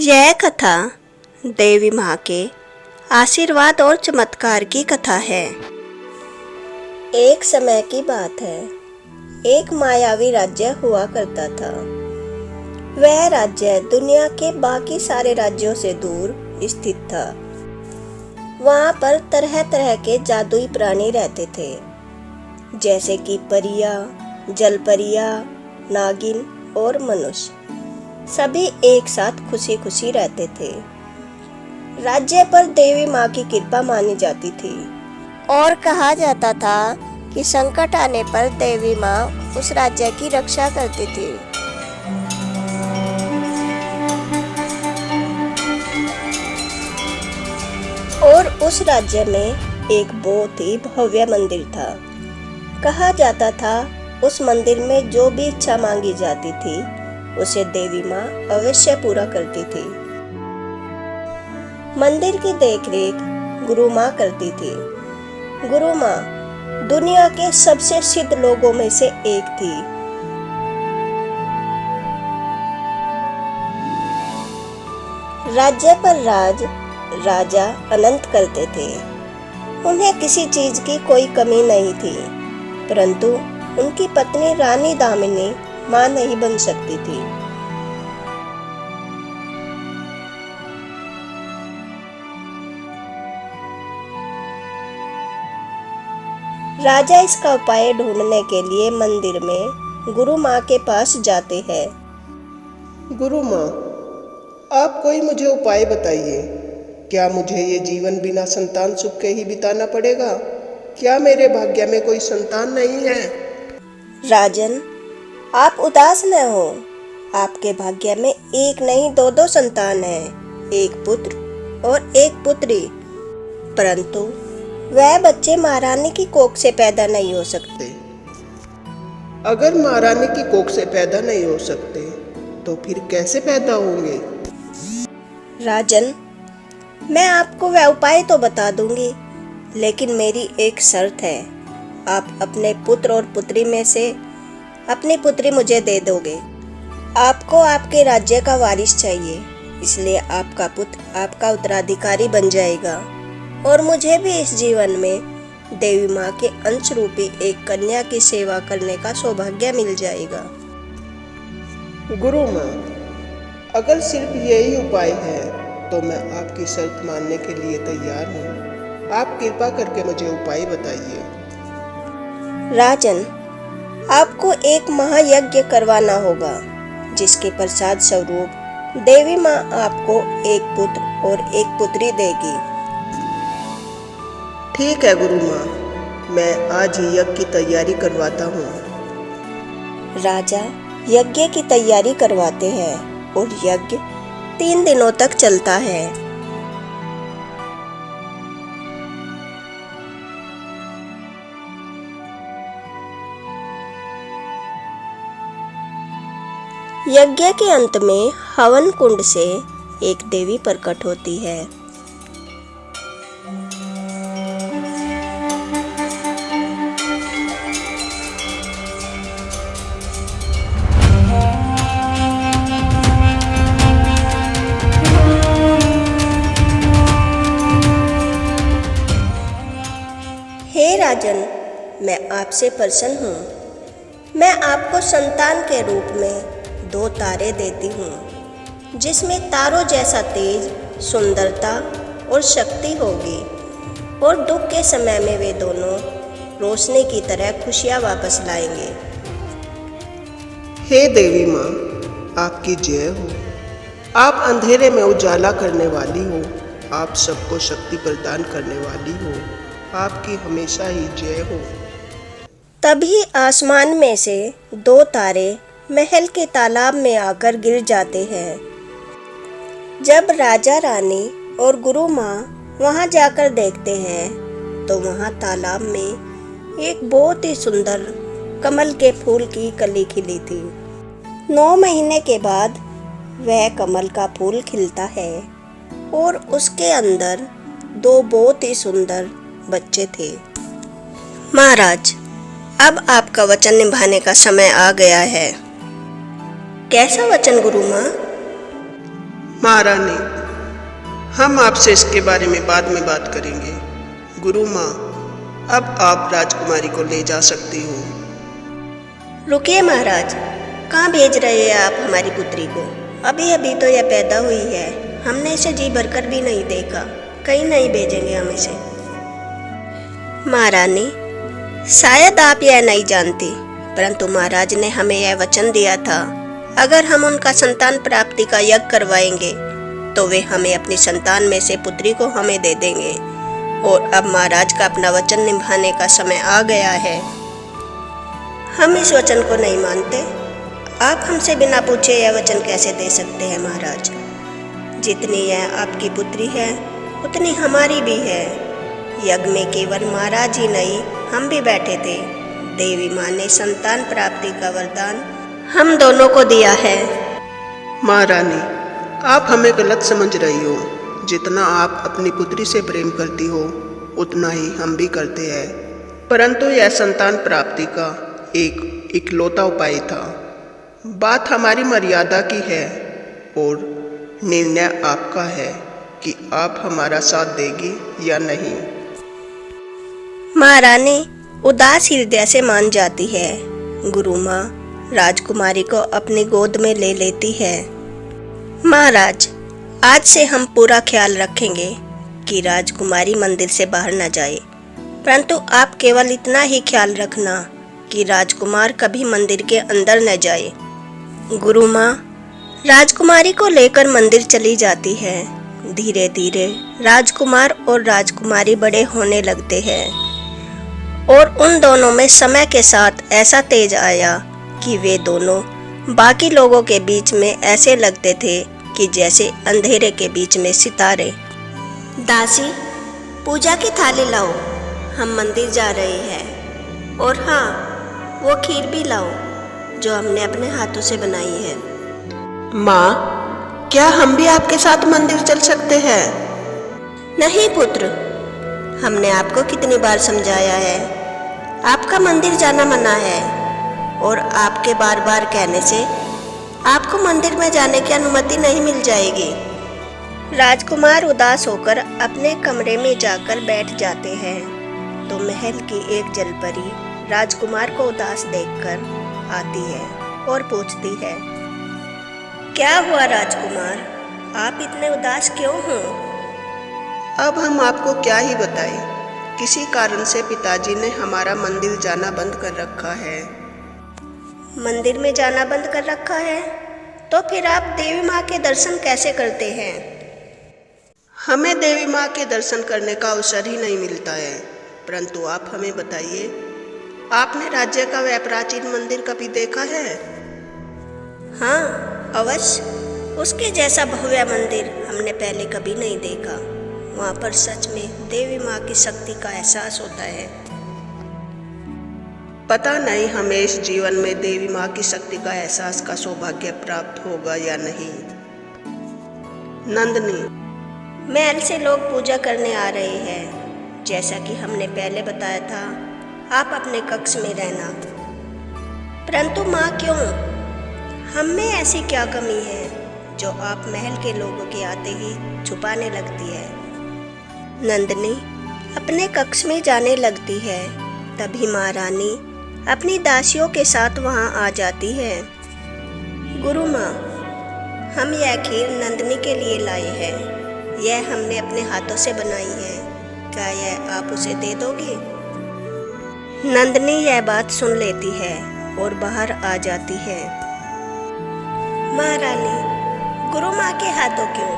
यह कथा देवी माँ के आशीर्वाद और चमत्कार की कथा है। एक समय की बात है, एक मायावी राज्य हुआ करता था। वह राज्य दुनिया के बाकी सारे राज्यों से दूर स्थित था। वहाँ पर तरह तरह के जादुई प्राणी रहते थे, जैसे कि परियां, जलपरियां, नागिन और मनुष्य। सभी एक साथ खुशी खुशी रहते थे। राज्य पर देवी माँ की कृपा मानी जाती थी और कहा जाता था कि संकट आने पर देवी माँ उस राज्य की रक्षा करती थी। और उस राज्य में एक बहुत ही भव्य मंदिर था। कहा जाता था उस मंदिर में जो भी इच्छा मांगी जाती थी उसे देवी माँ अवश्य पूरा करती थी। मंदिर की देखरेख गुरु माँ करती थी। गुरु माँ दुनिया के सबसे सिद्ध लोगों में से एक थी। राज्य पर राजा अनंत करते थे। उन्हें किसी चीज की कोई कमी नहीं थी, परंतु उनकी पत्नी रानी दामिनी मां नहीं बन सकती थी। राजा इसका उपाय ढूंढने के लिए मंदिर में गुरु माँ के पास जाते हैं। गुरु माँ, आप कोई मुझे उपाय बताइए। क्या मुझे ये जीवन बिना संतान सुख के ही बिताना पड़ेगा? क्या मेरे भाग्य में कोई संतान नहीं है? राजन, आप उदास न हो। आपके भाग्य में एक नहीं दो संतान हैं, एक पुत्र और एक पुत्री। परंतु वह बच्चे महारानी की कोख से पैदा नहीं हो सकते। अगर महारानी की कोख से पैदा नहीं हो सकते तो फिर कैसे पैदा होंगे? राजन, मैं आपको वह उपाय तो बता दूंगी, लेकिन मेरी एक शर्त है। आप अपने पुत्र और पुत्री में से अपनी पुत्री मुझे दे दोगे। आपको आपके राज्य का वारिस चाहिए, इसलिए आपका पुत्र आपका उत्तराधिकारी बन जाएगा और मुझे भी इस जीवन में देवी माँ के अंश रूपी एक कन्या की सेवा करने का सौभाग्य मिल जाएगा। गुरु माँ, अगर सिर्फ यही उपाय है तो मैं आपकी शर्त मानने के लिए तैयार हूँ। आप कृपा करके मुझे उपाय बताइए। राजन, आपको एक महायज्ञ करवाना होगा, जिसके प्रसाद स्वरूप देवी माँ आपको एक पुत्र और एक पुत्री देगी। ठीक है गुरु माँ, मैं आज ही यज्ञ की तैयारी करवाता हूँ। राजा यज्ञ की तैयारी करवाते हैं और यज्ञ 3 दिनों तक चलता है। यज्ञ के अंत में हवन कुंड से एक देवी प्रकट होती है। हे राजन, मैं आपसे प्रसन्न हूँ। मैं आपको संतान के रूप में 2 तारे देती हूँ, जिसमें तारों जैसा तेज, सुंदरता और शक्ति होगी, और दुख के समय में वे दोनों रोशनी की तरह खुशियाँ वापस लाएंगे। हे देवी माँ, आपकी जय हो। आप अंधेरे में उजाला करने वाली हो। आप सबको शक्ति प्रदान करने वाली हो। आपकी हमेशा ही जय हो। तभी आसमान में से 2 तारे महल के तालाब में आकर गिर जाते हैं। जब राजा रानी और गुरु माँ वहाँ जाकर देखते हैं तो वहाँ तालाब में एक बहुत ही सुंदर कमल के फूल की कली खिली थी। 9 महीने के बाद वह कमल का फूल खिलता है और उसके अंदर 2 बहुत ही सुंदर बच्चे थे। महाराज, अब आपका वचन निभाने का समय आ गया है। कैसा वचन गुरु माँ? महारानी, हम आपसे इसके बारे में बाद में बात करेंगे। गुरु माँ, अब आप राजकुमारी को ले जा सकती हो। रुकिए महाराज, कहाँ भेज रहे हैं आप हमारी पुत्री को? अभी अभी तो यह पैदा हुई है, हमने इसे जी भरकर भी नहीं देखा, कहीं नहीं भेजेंगे हम इसे। महारानी, शायद आप यह नहीं जानती, परंतु महाराज ने हमें यह वचन दिया था, अगर हम उनका संतान प्राप्ति का यज्ञ करवाएंगे तो वे हमें अपनी संतान में से पुत्री को हमें दे देंगे। और अब महाराज का अपना वचन निभाने का समय आ गया है। हम इस वचन को नहीं मानते। आप हमसे बिना पूछे यह वचन कैसे दे सकते हैं महाराज? जितनी यह आपकी पुत्री है उतनी हमारी भी है। यज्ञ में केवल महाराज ही नहीं, हम भी बैठे थे। देवी माँ ने संतान प्राप्ति का वरदान हम दोनों को दिया है। महारानी, आप हमें गलत समझ रही हो। जितना आप अपनी पुत्री से प्रेम करती हो उतना ही हम भी करते हैं, परंतु यह संतान प्राप्ति का एक इकलौता उपाय था। बात हमारी मर्यादा की है और निर्णय आपका है कि आप हमारा साथ देगी या नहीं। महारानी उदास हृदय से मान जाती है। गुरु माँ राजकुमारी को अपनी गोद में ले लेती है। महाराज, आज से हम पूरा ख्याल रखेंगे कि राजकुमारी मंदिर से बाहर न जाए, परंतु आप केवल इतना ही ख्याल रखना कि राजकुमार कभी मंदिर के अंदर न जाए। गुरु माँ राजकुमारी को लेकर मंदिर चली जाती है। धीरे धीरे राजकुमार और राजकुमारी बड़े होने लगते हैं और उन दोनों में समय के साथ ऐसा तेज आया कि वे दोनों बाकी लोगों के बीच में ऐसे लगते थे कि जैसे अंधेरे के बीच में सितारे। दासी, पूजा की थाली लाओ, हम मंदिर जा रहे हैं। और हाँ, वो खीर भी लाओ जो हमने अपने हाथों से बनाई है। माँ, क्या हम भी आपके साथ मंदिर चल सकते हैं? नहीं पुत्र, हमने आपको कितनी बार समझाया है, आपका मंदिर जाना मना है और आपके बार बार कहने से आपको मंदिर में जाने की अनुमति नहीं मिल जाएगी। राजकुमार उदास होकर अपने कमरे में जाकर बैठ जाते हैं तो महल की एक जलपरी राजकुमार को उदास देखकर आती है और पूछती है, क्या हुआ राजकुमार, आप इतने उदास क्यों हो? अब हम आपको क्या ही बताएं, किसी कारण से पिताजी ने हमारा मंदिर जाना बंद कर रखा है। मंदिर में जाना बंद कर रखा है? तो फिर आप देवी माँ के दर्शन कैसे करते हैं? हमें देवी माँ के दर्शन करने का अवसर ही नहीं मिलता है, परंतु आप हमें बताइए, आपने राज्य का वह प्राचीन मंदिर कभी देखा है? हाँ अवश्य, उसके जैसा भव्य मंदिर हमने पहले कभी नहीं देखा। वहाँ पर सच में देवी माँ की शक्ति का एहसास होता है। पता नहीं हमें इस जीवन में देवी माँ की शक्ति का एहसास का सौभाग्य प्राप्त होगा या नहीं। नंदनी, महल से लोग पूजा करने आ रहे हैं। जैसा कि हमने पहले बताया था, आप अपने कक्ष में रहना। परंतु माँ क्यों? हम में ऐसी क्या कमी है जो आप महल के लोगों के आते ही छुपाने लगती है? नंदनी अपने कक्ष में जाने लगती है। तभी महारानी अपनी दासियों के साथ वहां आ जाती है। गुरु माँ, हम यह खीर नंदनी के लिए लाए हैं। यह हमने अपने हाथों से बनाई है, क्या यह आप उसे दे दोगे? नंदनी यह बात सुन लेती है और बाहर आ जाती है। महारानी, गुरु माँ के हाथों क्यों?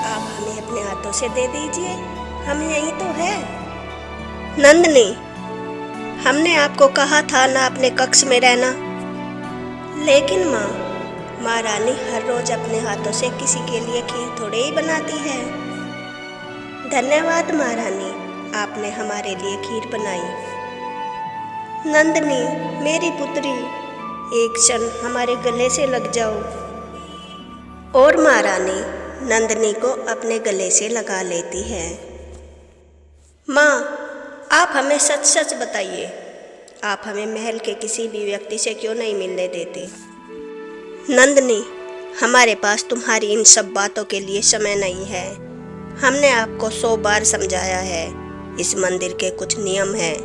आप हमें अपने हाथों से दे दीजिए, हम यही तो है। नंदनी, हमने आपको कहा था ना अपने कक्ष में रहना। लेकिन माँ, महारानी हर रोज अपने हाथों से किसी के लिए खीर थोड़े ही बनाती है। धन्यवाद महारानी, आपने हमारे लिए खीर बनाई। नंदनी मेरी पुत्री, एक क्षण हमारे गले से लग जाओ। और महारानी नंदनी को अपने गले से लगा लेती है। माँ, आप हमें सच सच बताइए, आप हमें महल के किसी भी व्यक्ति से क्यों नहीं मिलने देती? नंदनी, हमारे पास तुम्हारी इन सब बातों के लिए समय नहीं है। हमने आपको 100 बार समझाया है। इस मंदिर के कुछ नियम हैं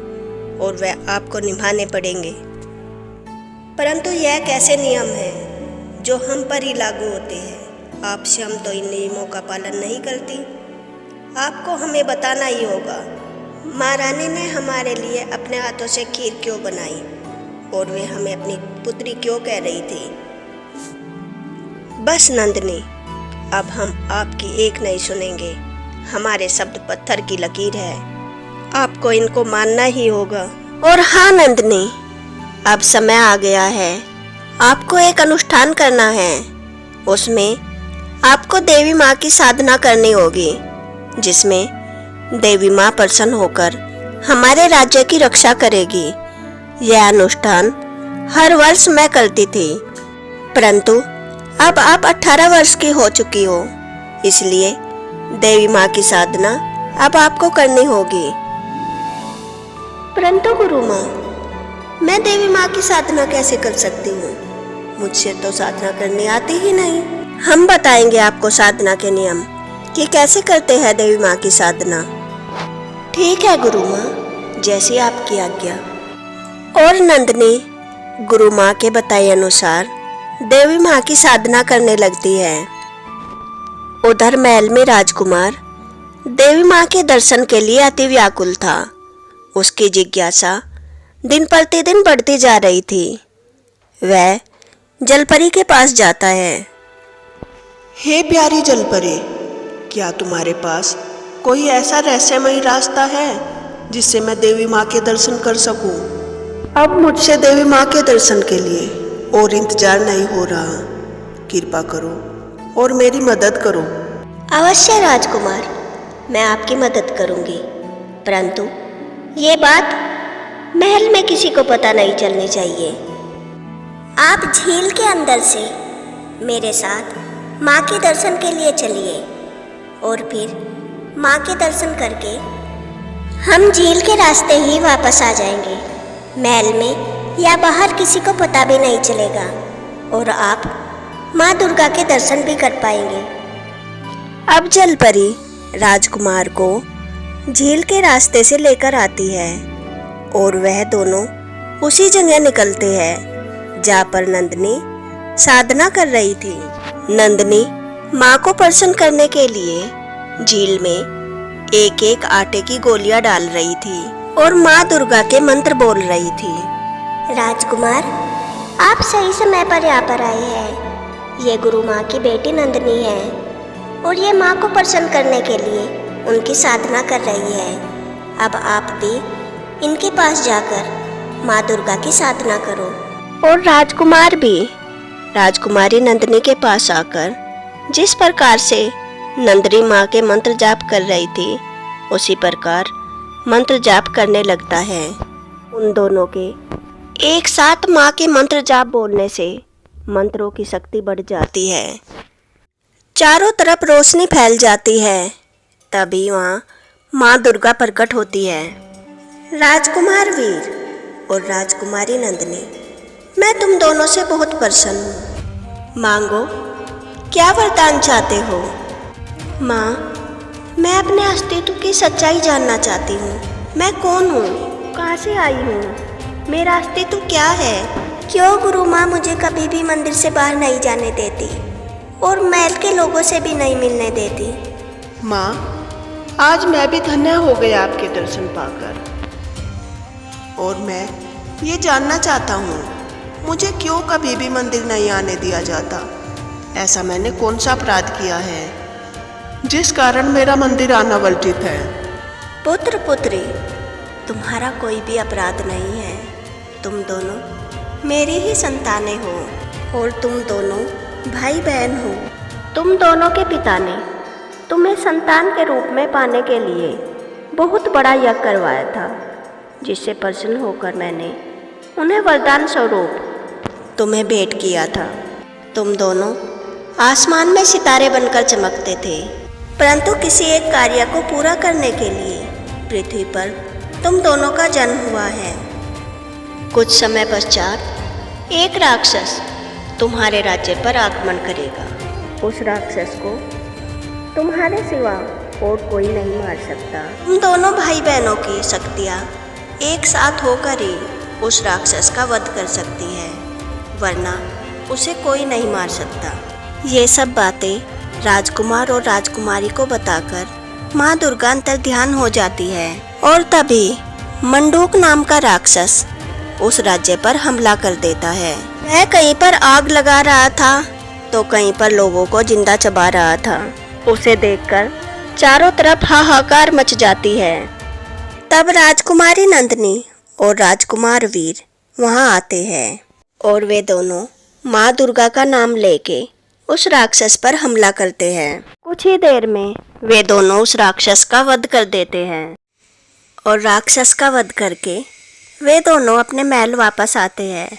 और वह आपको निभाने पड़ेंगे। परंतु यह कैसे नियम हैं जो हम पर ही लागू होते हैं? आप स्वयं तो इन नियमों का पालन नहीं करती। आपको हमें बताना ही होगा। महारानी ने हमारे लिए अपने हाथों से खीर क्यों बनाई और वे हमें अपनी पुत्री क्यों कह रही थी? बस नंदिनी, अब हम आपकी एक नहीं सुनेंगे। हमारे शब्द पत्थर की लकीर है, आपको इनको मानना ही होगा। और हाँ नंदिनी, अब समय आ गया है। आपको एक अनुष्ठान करना है। उसमें आपको देवी माँ की साधना करनी होगी, जिसमें देवी माँ प्रसन्न होकर हमारे राज्य की रक्षा करेगी। यह अनुष्ठान हर वर्ष मैं करती थी, परंतु अब आप 18 वर्ष की हो चुकी हो, इसलिए देवी माँ की साधना अब आपको करनी होगी। परंतु गुरु माँ, मैं देवी माँ की साधना कैसे कर सकती हूँ? मुझसे तो साधना करनी आती ही नहीं। हम बताएंगे आपको साधना के नियम कि कैसे करते हैं देवी माँ की साधना। ठीक है गुरु माँ, जैसी आपकी आज्ञा। और नंदिनी गुरु माँ के बताए अनुसार देवी माँ की साधना करने लगती है। उधर महल में राजकुमार देवी माँ के दर्शन के लिए अति व्याकुल था। उसकी जिज्ञासा दिन प्रतिदिन बढ़ती जा रही थी। वह जलपरी के पास जाता है। हे प्यारी जलपरी, क्या तुम्हारे पास कोई ऐसा रहस्यमयी रास्ता है जिससे मैं देवी माँ के दर्शन कर सकूं? अब मुझसे देवी माँ के दर्शन के लिए और इंतजार नहीं हो रहा। कृपा करो और मेरी मदद करो। अवश्य राजकुमार, मैं आपकी मदद करूंगी, परंतु ये बात महल में किसी को पता नहीं चलनी चाहिए। आप झील के अंदर से मेरे साथ माँ के दर्शन के लिए चलिए और फिर माँ के दर्शन करके हम झील के रास्ते ही वापस आ जाएंगे। महल में या बाहर किसी को पता भी नहीं चलेगा और आप माँ दुर्गा के दर्शन भी कर पाएंगे। अब जलपरी राजकुमार को झील के रास्ते से लेकर आती है और वह दोनों उसी जगह निकलते हैं जहाँ पर नंदिनी साधना कर रही थी। नंदिनी माँ को प्रसन्न करने के लिए झील में एक एक आटे की गोलियां डाल रही थी और माँ दुर्गा के मंत्र बोल रही थी। राजकुमार, आप सही समय पर यहाँ पर आए हैं। ये गुरु माँ की बेटी नंदिनी है और ये माँ को प्रसन्न करने के लिए उनकी साधना कर रही है। अब आप भी इनके पास जाकर माँ दुर्गा की साधना करो। और राजकुमार भी राजकुमारी नंदिनी के पास आकर जिस प्रकार से नंदिनी माँ के मंत्र जाप कर रही थी, उसी प्रकार मंत्र जाप करने लगता है। उन दोनों के एक साथ माँ के मंत्र जाप बोलने से मंत्रों की शक्ति बढ़ जाती है। चारों तरफ रोशनी फैल जाती है। तभी वहाँ माँ दुर्गा प्रकट होती है। राजकुमार वीर और राजकुमारी नंदिनी, मैं तुम दोनों से बहुत प्रसन्न हूँ। मांगो, क्या वरदान चाहते हो? माँ, मैं अपने अस्तित्व की सच्चाई जानना चाहती हूँ। मैं कौन हूँ? कहाँ से आई हूँ? मेरा अस्तित्व क्या है? क्यों गुरु माँ मुझे कभी भी मंदिर से बाहर नहीं जाने देती और महल के लोगों से भी नहीं मिलने देती? माँ, आज मैं भी धन्य हो गया आपके दर्शन पाकर। और मैं ये जानना चाहता हूँ, मुझे क्यों कभी भी मंदिर नहीं आने दिया जाता? ऐसा मैंने कौन सा अपराध किया है जिस कारण मेरा मंदिर आना वर्जित है? पुत्र पुत्री, तुम्हारा कोई भी अपराध नहीं है। तुम दोनों मेरी ही संतानें हो और तुम दोनों भाई बहन हो। तुम दोनों के पिता ने तुम्हें संतान के रूप में पाने के लिए बहुत बड़ा यज्ञ करवाया था, जिससे प्रसन्न होकर मैंने उन्हें वरदान स्वरूप तुम्हें भेंट किया था। तुम दोनों आसमान में सितारे बनकर चमकते थे, परंतु किसी एक कार्य को पूरा करने के लिए पृथ्वी पर तुम दोनों का जन्म हुआ है। कुछ समय पश्चात एक राक्षस तुम्हारे राज्य पर आक्रमण करेगा। उस राक्षस को तुम्हारे सिवा और कोई नहीं मार सकता। तुम दोनों भाई बहनों की शक्तियाँ एक साथ होकर ही उस राक्षस का वध कर सकती है, वरना उसे कोई नहीं मार सकता। ये सब बातें राजकुमार और राजकुमारी को बताकर माँ दुर्गा अंतर ध्यान हो जाती है और तभी मंडूक नाम का राक्षस उस राज्य पर हमला कर देता है। वह कहीं पर आग लगा रहा था तो कहीं पर लोगों को जिंदा चबा रहा था। उसे देखकर चारों तरफ हाहाकार मच जाती है। तब राजकुमारी नंदिनी और राजकुमार वीर वहां आते हैं और वे दोनों माँ दुर्गा का नाम लेके उस राक्षस पर हमला करते हैं। कुछ ही देर में वे दोनों उस राक्षस का वध कर देते हैं और राक्षस का वध करके वे दोनों अपने महल वापस आते हैं।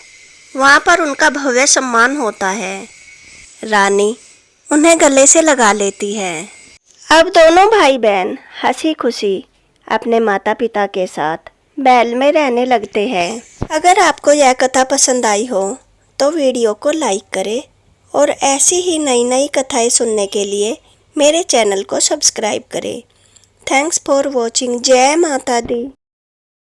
वहाँ पर उनका भव्य सम्मान होता है। रानी उन्हें गले से लगा लेती है। अब दोनों भाई बहन हंसी खुशी अपने माता पिता के साथ महल में रहने लगते हैं। अगर आपको यह कथा पसंद आई हो तो वीडियो को लाइक करें और ऐसी ही नई नई कथाएं सुनने के लिए मेरे चैनल को सब्सक्राइब करें। Thanks for watching. जय माता दी।